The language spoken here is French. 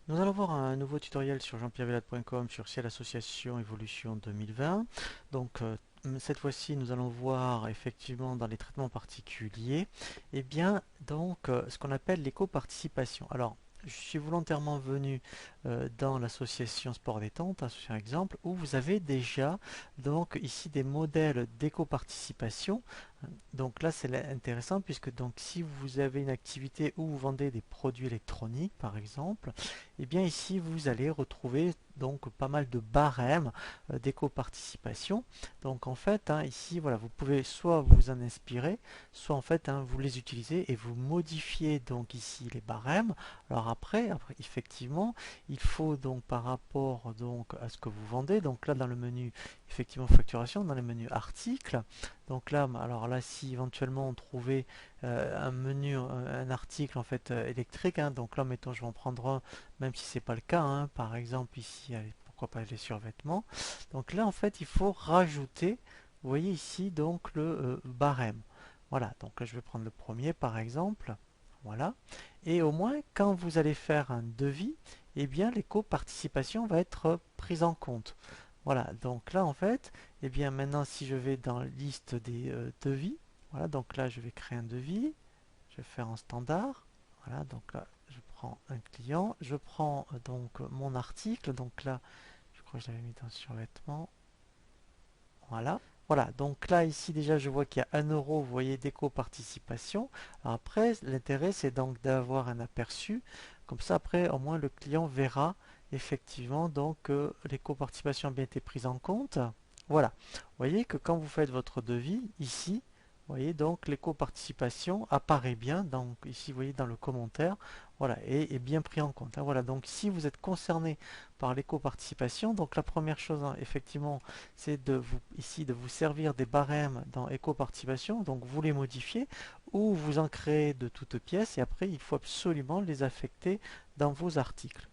Nous allons voir un nouveau tutoriel sur jean-pierre-villade.com sur Ciel Association Évolution 2020. Donc cette fois-ci nous allons voir effectivement dans les traitements particuliers ce qu'on appelle l'éco-participation. Alors je suis volontairement venu dans l'association Sport Détente, un exemple, où vous avez déjà donc ici des modèles d'éco-participation. Donc là, c'est intéressant puisque donc si vous avez une activité où vous vendez des produits électroniques, par exemple, et bien ici vous allez retrouver donc pas mal de barèmes d'éco-participation. Donc en fait, ici, voilà, vous pouvez soit vous en inspirer, soit en fait vous les utilisez et vous modifiez donc ici les barèmes. Alors après, effectivement, il faut donc par rapport donc à ce que vous vendez, donc là dans le menu effectivement facturation, dans le menu articles. Donc là, alors là, si éventuellement on trouvait un menu, un article en fait électrique, donc là, mettons, je vais en prendre un, même si c'est pas le cas, par exemple ici, allez, pourquoi pas les survêtements. Donc là, en fait, il faut rajouter, vous voyez ici, donc le barème. Voilà, donc là, je vais prendre le premier par exemple. Voilà. Et au moins, quand vous allez faire un devis, eh bien, l'éco-participation va être prise en compte. Voilà, donc là en fait, eh bien maintenant si je vais dans la liste des devis, voilà, donc là je vais créer un devis, je vais faire en standard, voilà, donc là je prends un client, je prends donc mon article, donc là je crois que je l'avais mis dans survêtement, voilà. Voilà, donc là ici déjà je vois qu'il y a 1 euro, vous voyez, d'éco-participation. Alors après, l'intérêt c'est donc d'avoir un aperçu, comme ça après au moins le client verra effectivement donc que l'éco-participation a bien été prise en compte. Voilà, vous voyez que quand vous faites votre devis ici, vous voyez donc l'éco-participation apparaît bien, donc ici vous voyez dans le commentaire, voilà, et est bien pris en compte. Voilà, donc si vous êtes concerné par l'éco-participation, donc la première chose effectivement c'est de vous ici de vous servir des barèmes dans éco-participation, donc vous les modifiez ou vous en créez de toutes pièces et après il faut absolument les affecter dans vos articles.